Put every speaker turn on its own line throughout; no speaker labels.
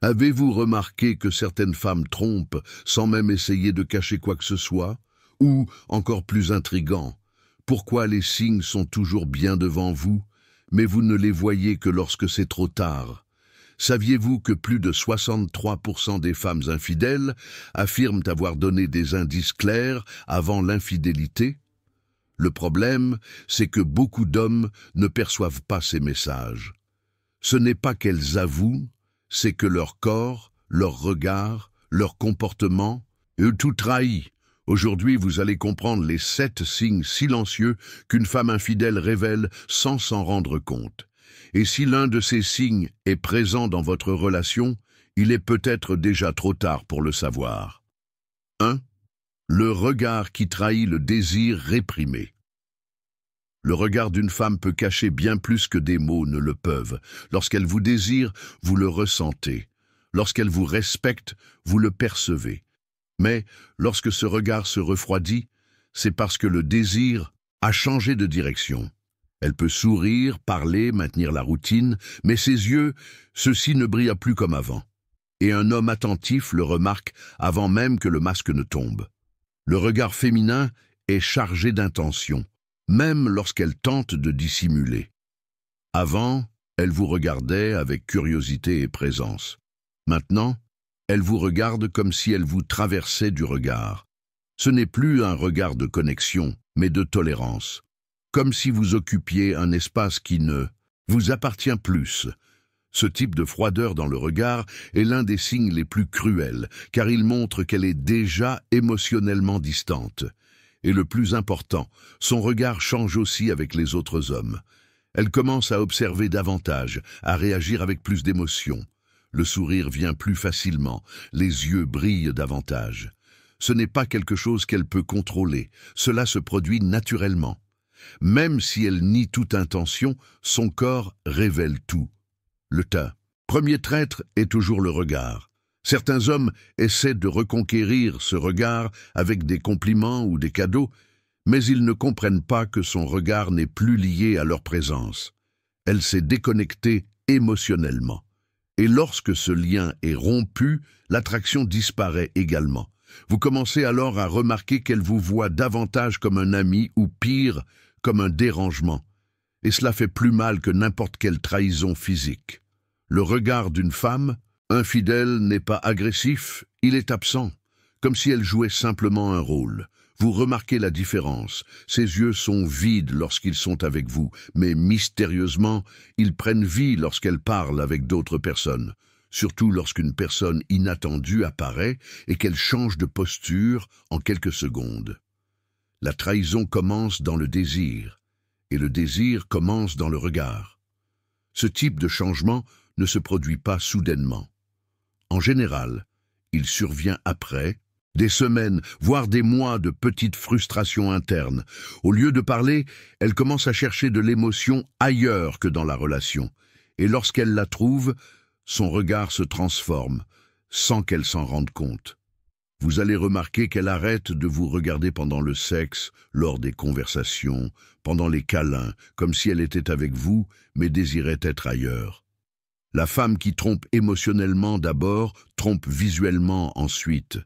Avez-vous remarqué que certaines femmes trompent sans même essayer de cacher quoi que ce soit? Ou, encore plus intrigant, pourquoi les signes sont toujours bien devant vous, mais vous ne les voyez que lorsque c'est trop tard? Saviez-vous que plus de 63% des femmes infidèles affirment avoir donné des indices clairs avant l'infidélité? Le problème, c'est que beaucoup d'hommes ne perçoivent pas ces messages. Ce n'est pas qu'elles avouent, c'est que leur corps, leur regard, leur comportement, tout trahit. Aujourd'hui, vous allez comprendre les 7 signes silencieux qu'une femme infidèle révèle sans s'en rendre compte. Et si l'un de ces signes est présent dans votre relation, il est peut-être déjà trop tard pour le savoir. 1. Le regard qui trahit le désir réprimé. Le regard d'une femme peut cacher bien plus que des mots ne le peuvent. Lorsqu'elle vous désire, vous le ressentez. Lorsqu'elle vous respecte, vous le percevez. Mais lorsque ce regard se refroidit, c'est parce que le désir a changé de direction. Elle peut sourire, parler, maintenir la routine, mais ses yeux, ceux-ci ne brillent plus comme avant. Et un homme attentif le remarque avant même que le masque ne tombe. Le regard féminin est chargé d'intention, même lorsqu'elle tente de dissimuler. Avant, elle vous regardait avec curiosité et présence. Maintenant, elle vous regarde comme si elle vous traversait du regard. Ce n'est plus un regard de connexion, mais de tolérance. Comme si vous occupiez un espace qui ne vous appartient plus. Ce type de froideur dans le regard est l'un des signes les plus cruels, car il montre qu'elle est déjà émotionnellement distante. Et le plus important, son regard change aussi avec les autres hommes. Elle commence à observer davantage, à réagir avec plus d'émotion. Le sourire vient plus facilement, les yeux brillent davantage. Ce n'est pas quelque chose qu'elle peut contrôler, cela se produit naturellement. Même si elle nie toute intention, son corps révèle tout. Le premier traître est toujours le regard. Certains hommes essaient de reconquérir ce regard avec des compliments ou des cadeaux, mais ils ne comprennent pas que son regard n'est plus lié à leur présence. Elle s'est déconnectée émotionnellement. Et lorsque ce lien est rompu, l'attraction disparaît également. Vous commencez alors à remarquer qu'elle vous voit davantage comme un ami ou pire, comme un dérangement. Et cela fait plus mal que n'importe quelle trahison physique. Le regard d'une femme infidèle n'est pas agressif, il est absent, comme si elle jouait simplement un rôle. Vous remarquez la différence. Ses yeux sont vides lorsqu'ils sont avec vous, mais mystérieusement, ils prennent vie lorsqu'elle parle avec d'autres personnes, surtout lorsqu'une personne inattendue apparaît et qu'elle change de posture en quelques secondes. La trahison commence dans le désir, et le désir commence dans le regard. Ce type de changement ne se produit pas soudainement. En général, il survient après des semaines, voire des mois de petites frustrations internes. Au lieu de parler, elle commence à chercher de l'émotion ailleurs que dans la relation. Et lorsqu'elle la trouve, son regard se transforme, sans qu'elle s'en rende compte. Vous allez remarquer qu'elle arrête de vous regarder pendant le sexe, lors des conversations, pendant les câlins, comme si elle était avec vous, mais désirait être ailleurs. La femme qui trompe émotionnellement d'abord, trompe visuellement ensuite.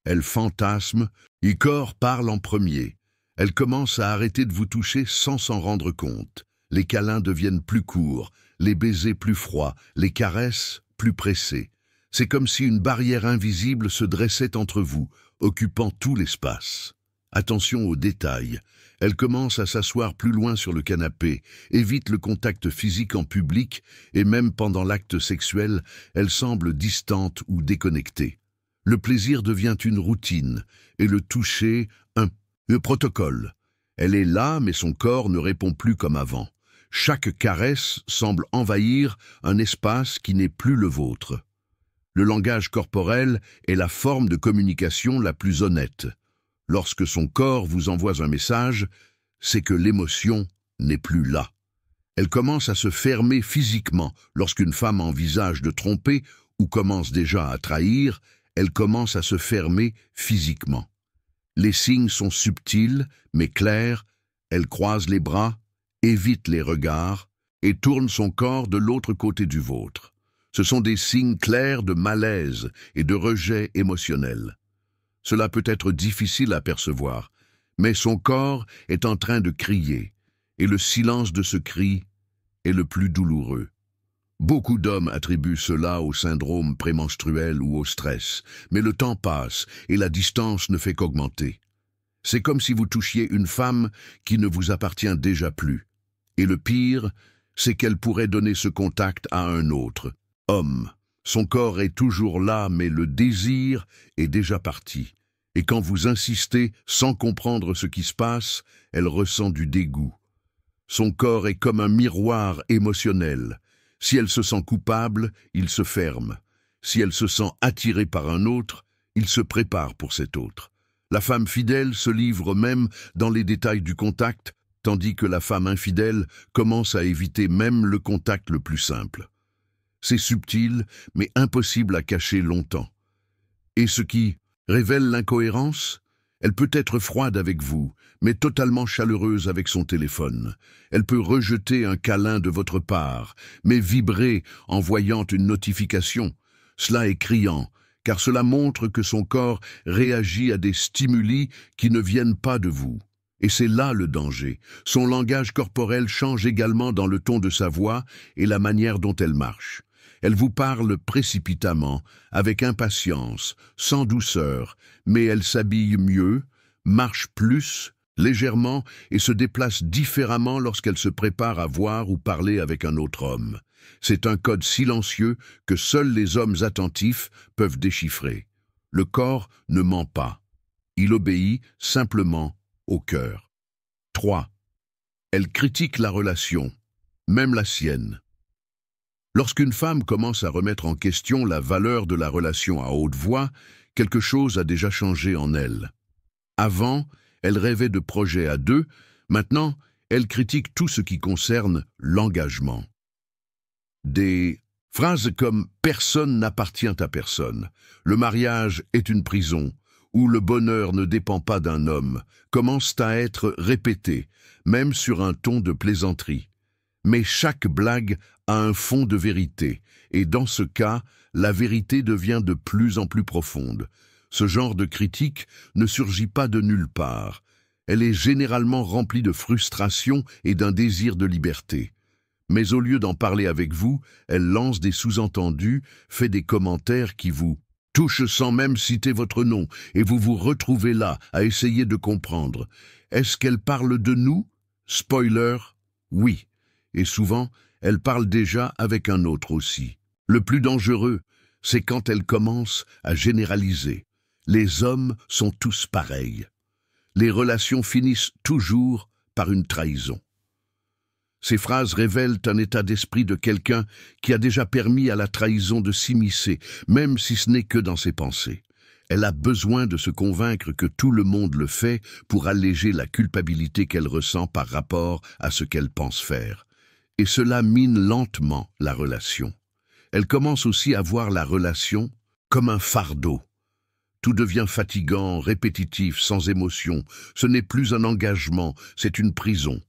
Elle fantasme, et corps parle en premier. Elle commence à arrêter de vous toucher sans s'en rendre compte. Les câlins deviennent plus courts, les baisers plus froids, les caresses plus pressées. C'est comme si une barrière invisible se dressait entre vous, occupant tout l'espace. Attention aux détails. Elle commence à s'asseoir plus loin sur le canapé, évite le contact physique en public et même pendant l'acte sexuel, elle semble distante ou déconnectée. Le plaisir devient une routine et le toucher un protocole. Elle est là, mais son corps ne répond plus comme avant. Chaque caresse semble envahir un espace qui n'est plus le vôtre. Le langage corporel est la forme de communication la plus honnête. Lorsque son corps vous envoie un message, c'est que l'émotion n'est plus là. Elle commence à se fermer physiquement. Lorsqu'une femme envisage de tromper ou commence déjà à trahir, elle commence à se fermer physiquement. Les signes sont subtils, mais clairs. Elle croise les bras, évite les regards et tourne son corps de l'autre côté du vôtre. Ce sont des signes clairs de malaise et de rejet émotionnel. Cela peut être difficile à percevoir, mais son corps est en train de crier, et le silence de ce cri est le plus douloureux. Beaucoup d'hommes attribuent cela au syndrome prémenstruel ou au stress, mais le temps passe et la distance ne fait qu'augmenter. C'est comme si vous touchiez une femme qui ne vous appartient déjà plus. Et le pire, c'est qu'elle pourrait donner ce contact à un autre. Homme, son corps est toujours là, mais le désir est déjà parti. Et quand vous insistez sans comprendre ce qui se passe, elle ressent du dégoût. Son corps est comme un miroir émotionnel. Si elle se sent coupable, il se ferme. Si elle se sent attirée par un autre, il se prépare pour cet autre. La femme fidèle se livre même dans les détails du contact, tandis que la femme infidèle commence à éviter même le contact le plus simple. C'est subtil, mais impossible à cacher longtemps. Et ce qui révèle l'incohérence? Elle peut être froide avec vous, mais totalement chaleureuse avec son téléphone. Elle peut rejeter un câlin de votre part, mais vibrer en voyant une notification. Cela est criant, car cela montre que son corps réagit à des stimuli qui ne viennent pas de vous. Et c'est là le danger. Son langage corporel change également dans le ton de sa voix et la manière dont elle marche. Elle vous parle précipitamment, avec impatience, sans douceur, mais elle s'habille mieux, marche plus, légèrement, et se déplace différemment lorsqu'elle se prépare à voir ou parler avec un autre homme. C'est un code silencieux que seuls les hommes attentifs peuvent déchiffrer. Le corps ne ment pas. Il obéit simplement au cœur. 3. Elle critique la relation, même la sienne. Lorsqu'une femme commence à remettre en question la valeur de la relation à haute voix, quelque chose a déjà changé en elle. Avant, elle rêvait de projets à deux, maintenant, elle critique tout ce qui concerne l'engagement. Des phrases comme « personne n'appartient à personne »,« le mariage est une prison » ou « le bonheur ne dépend pas d'un homme » commencent à être répétées, même sur un ton de plaisanterie. Mais chaque blague a un fond de vérité, et dans ce cas, la vérité devient de plus en plus profonde. Ce genre de critique ne surgit pas de nulle part. Elle est généralement remplie de frustration et d'un désir de liberté. Mais au lieu d'en parler avec vous, elle lance des sous-entendus, fait des commentaires qui vous touchent sans même citer votre nom, et vous vous retrouvez là à essayer de comprendre. Est-ce qu'elle parle de nous? Spoiler, oui. Et souvent, elle parle déjà avec un autre aussi. Le plus dangereux, c'est quand elle commence à généraliser. Les hommes sont tous pareils. Les relations finissent toujours par une trahison. Ces phrases révèlent un état d'esprit de quelqu'un qui a déjà permis à la trahison de s'immiscer, même si ce n'est que dans ses pensées. Elle a besoin de se convaincre que tout le monde le fait pour alléger la culpabilité qu'elle ressent par rapport à ce qu'elle pense faire. Et cela mine lentement la relation. Elle commence aussi à voir la relation comme un fardeau. Tout devient fatigant, répétitif, sans émotion. Ce n'est plus un engagement, c'est une prison.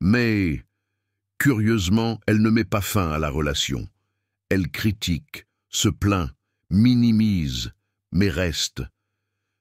Mais, curieusement, elle ne met pas fin à la relation. Elle critique, se plaint, minimise, mais reste.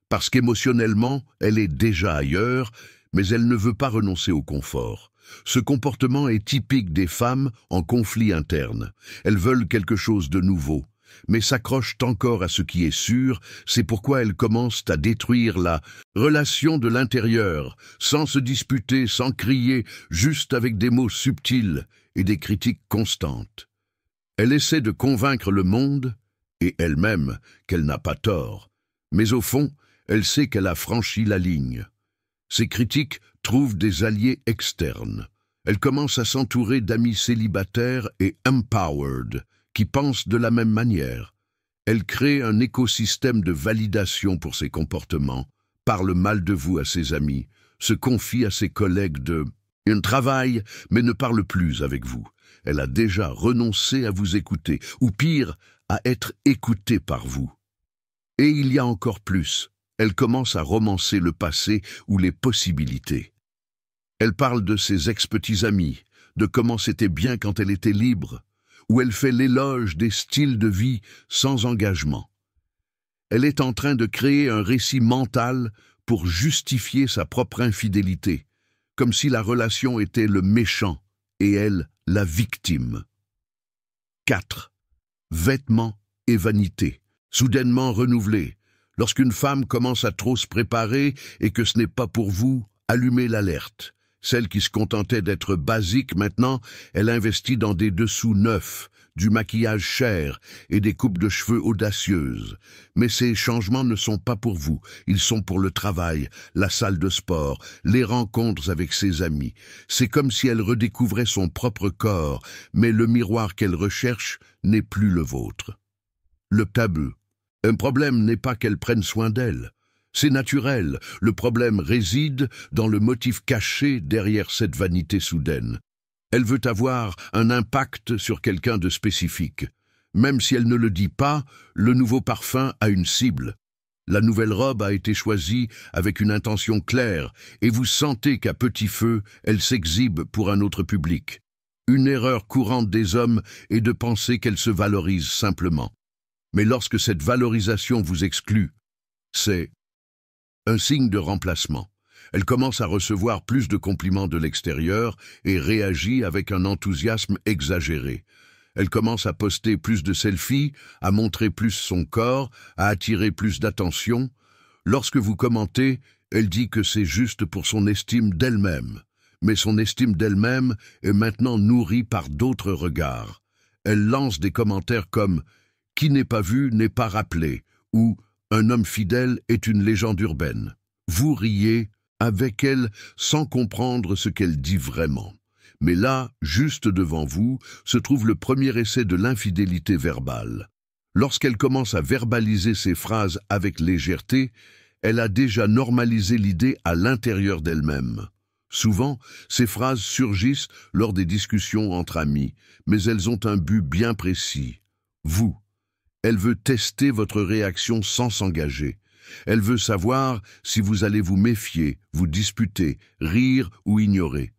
Parce qu'émotionnellement, elle est déjà ailleurs, mais elle ne veut pas renoncer au confort. Ce comportement est typique des femmes en conflit interne. Elles veulent quelque chose de nouveau, mais s'accrochent encore à ce qui est sûr. C'est pourquoi elles commencent à détruire la relation de l'intérieur, sans se disputer, sans crier, juste avec des mots subtils et des critiques constantes. Elle essaie de convaincre le monde, et elle-même, qu'elle n'a pas tort. Mais au fond, elle sait qu'elle a franchi la ligne. Ces critiques trouvent des alliés externes. Elle commence à s'entourer d'amis célibataires et empowered, qui pensent de la même manière. Elle crée un écosystème de validation pour ses comportements, parle mal de vous à ses amis, se confie à ses collègues de un travail, mais ne parle plus avec vous. Elle a déjà renoncé à vous écouter, ou pire, à être écoutée par vous. Et il y a encore plus. Elle commence à romancer le passé ou les possibilités. Elle parle de ses ex-petits amis, de comment c'était bien quand elle était libre, où elle fait l'éloge des styles de vie sans engagement. Elle est en train de créer un récit mental pour justifier sa propre infidélité, comme si la relation était le méchant et elle la victime. 4. Vêtements et vanité, soudainement renouvelés. Lorsqu'une femme commence à trop se préparer et que ce n'est pas pour vous, allumez l'alerte. Celle qui se contentait d'être basique, maintenant, elle investit dans des dessous neufs, du maquillage cher et des coupes de cheveux audacieuses. Mais ces changements ne sont pas pour vous, ils sont pour le travail, la salle de sport, les rencontres avec ses amis. C'est comme si elle redécouvrait son propre corps, mais le miroir qu'elle recherche n'est plus le vôtre. Le tabou. Un problème n'est pas qu'elle prenne soin d'elle. C'est naturel, le problème réside dans le motif caché derrière cette vanité soudaine. Elle veut avoir un impact sur quelqu'un de spécifique. Même si elle ne le dit pas, le nouveau parfum a une cible. La nouvelle robe a été choisie avec une intention claire et vous sentez qu'à petit feu, elle s'exhibe pour un autre public. Une erreur courante des hommes est de penser qu'elle se valorise simplement. Mais lorsque cette valorisation vous exclut, c'est un signe de remplacement. Elle commence à recevoir plus de compliments de l'extérieur et réagit avec un enthousiasme exagéré. Elle commence à poster plus de selfies, à montrer plus son corps, à attirer plus d'attention. Lorsque vous commentez, elle dit que c'est juste pour son estime d'elle-même. Mais son estime d'elle-même est maintenant nourrie par d'autres regards. Elle lance des commentaires comme « Qui n'est pas vu n'est pas rappelé » ou « Un homme fidèle est une légende urbaine ». Vous riez avec elle sans comprendre ce qu'elle dit vraiment. Mais là, juste devant vous, se trouve le premier essai de l'infidélité verbale. Lorsqu'elle commence à verbaliser ses phrases avec légèreté, elle a déjà normalisé l'idée à l'intérieur d'elle-même. Souvent, ces phrases surgissent lors des discussions entre amis, mais elles ont un but bien précis. Vous. Elle veut tester votre réaction sans s'engager. Elle veut savoir si vous allez vous méfier, vous disputer, rire ou ignorer.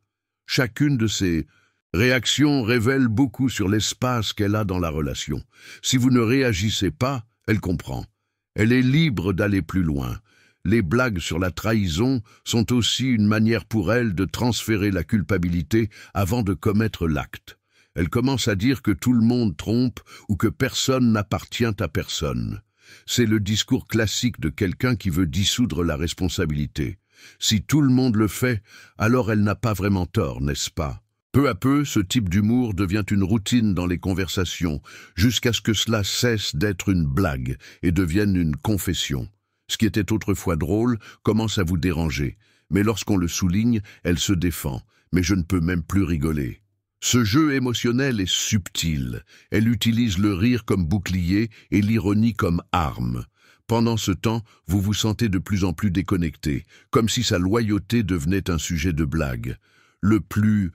Chacune de ces réactions révèle beaucoup sur l'espace qu'elle a dans la relation. Si vous ne réagissez pas, elle comprend. Elle est libre d'aller plus loin. Les blagues sur la trahison sont aussi une manière pour elle de transférer la culpabilité avant de commettre l'acte. Elle commence à dire que tout le monde trompe ou que personne n'appartient à personne. C'est le discours classique de quelqu'un qui veut dissoudre la responsabilité. Si tout le monde le fait, alors elle n'a pas vraiment tort, n'est-ce pas? Peu à peu, ce type d'humour devient une routine dans les conversations, jusqu'à ce que cela cesse d'être une blague et devienne une confession. Ce qui était autrefois drôle commence à vous déranger, mais lorsqu'on le souligne, elle se défend. Mais je ne peux même plus rigoler. Ce jeu émotionnel est subtil. Elle utilise le rire comme bouclier et l'ironie comme arme. Pendant ce temps, vous vous sentez de plus en plus déconnecté, comme si sa loyauté devenait un sujet de blague. Le plus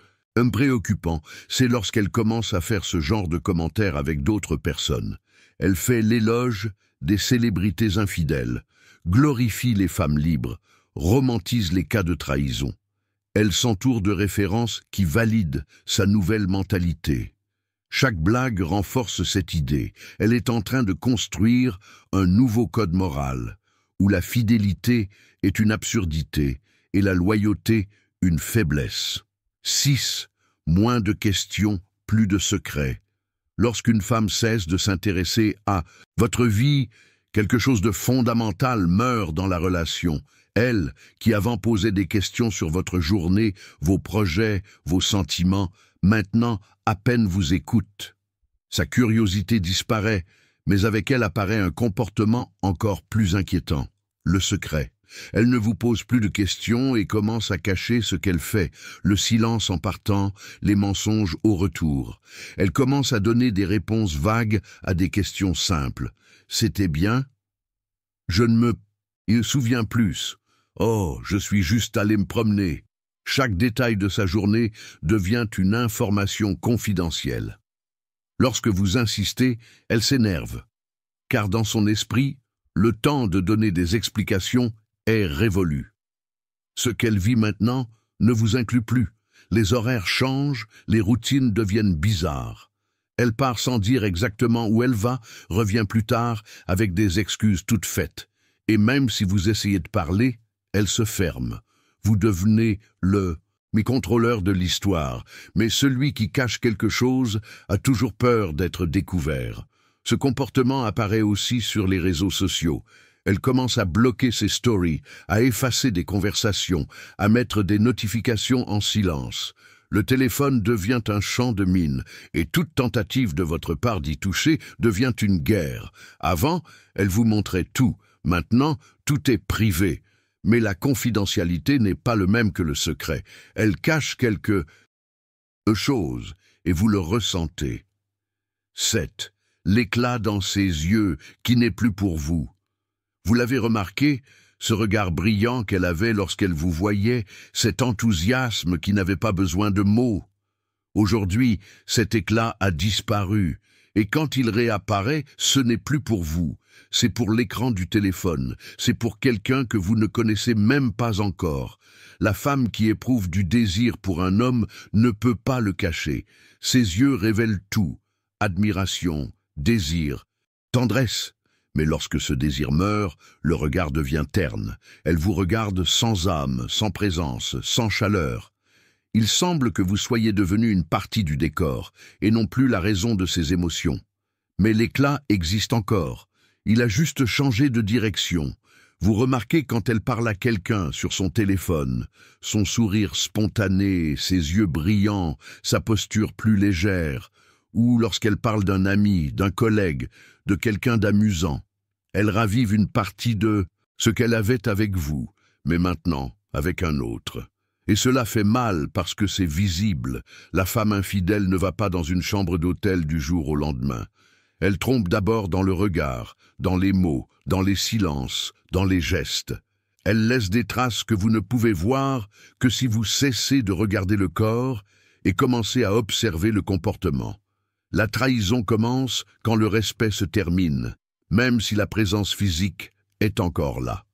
préoccupant, c'est lorsqu'elle commence à faire ce genre de commentaires avec d'autres personnes. Elle fait l'éloge des célébrités infidèles, glorifie les femmes libres, romantise les cas de trahison. Elle s'entoure de références qui valident sa nouvelle mentalité. Chaque blague renforce cette idée. Elle est en train de construire un nouveau code moral, où la fidélité est une absurdité et la loyauté une faiblesse. 6. Moins de questions, plus de secrets. Lorsqu'une femme cesse de s'intéresser à votre vie, quelque chose de fondamental meurt dans la relation. Elle, qui avant posait des questions sur votre journée, vos projets, vos sentiments, maintenant à peine vous écoute. Sa curiosité disparaît, mais avec elle apparaît un comportement encore plus inquiétant, le secret. Elle ne vous pose plus de questions et commence à cacher ce qu'elle fait, le silence en partant, les mensonges au retour. Elle commence à donner des réponses vagues à des questions simples. C'était bien? Je ne me souviens plus. Oh, je suis juste allé me promener. Chaque détail de sa journée devient une information confidentielle. Lorsque vous insistez, elle s'énerve, car dans son esprit, le temps de donner des explications est révolu. Ce qu'elle vit maintenant ne vous inclut plus. Les horaires changent, les routines deviennent bizarres. Elle part sans dire exactement où elle va, revient plus tard avec des excuses toutes faites. Et même si vous essayez de parler, elle se ferme. Vous devenez le contrôleur de l'histoire, mais celui qui cache quelque chose a toujours peur d'être découvert. Ce comportement apparaît aussi sur les réseaux sociaux. Elle commence à bloquer ses stories, à effacer des conversations, à mettre des notifications en silence. Le téléphone devient un champ de mine, et toute tentative de votre part d'y toucher devient une guerre. Avant, elle vous montrait tout. Maintenant, tout est privé. Mais la confidentialité n'est pas le même que le secret. Elle cache quelque chose, et vous le ressentez. 7. L'éclat dans ses yeux, qui n'est plus pour vous. Vous l'avez remarqué, ce regard brillant qu'elle avait lorsqu'elle vous voyait, cet enthousiasme qui n'avait pas besoin de mots. Aujourd'hui, cet éclat a disparu, et quand il réapparaît, ce n'est plus pour vous. C'est pour l'écran du téléphone, c'est pour quelqu'un que vous ne connaissez même pas encore. La femme qui éprouve du désir pour un homme ne peut pas le cacher. Ses yeux révèlent tout, admiration, désir, tendresse. Mais lorsque ce désir meurt, le regard devient terne. Elle vous regarde sans âme, sans présence, sans chaleur. Il semble que vous soyez devenu une partie du décor, et non plus la raison de ses émotions. Mais l'éclat existe encore. Il a juste changé de direction. Vous remarquez quand elle parle à quelqu'un sur son téléphone, son sourire spontané, ses yeux brillants, sa posture plus légère, ou lorsqu'elle parle d'un ami, d'un collègue, de quelqu'un d'amusant. Elle ravive une partie de ce qu'elle avait avec vous, mais maintenant avec un autre. Et cela fait mal parce que c'est visible. La femme infidèle ne va pas dans une chambre d'hôtel du jour au lendemain. Elle trompe d'abord dans le regard, dans les mots, dans les silences, dans les gestes. Elle laisse des traces que vous ne pouvez voir que si vous cessez de regarder le corps et commencez à observer le comportement. La trahison commence quand le respect se termine, même si la présence physique est encore là.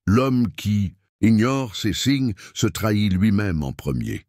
L'homme qui ignore ces signes se trahit lui-même en premier.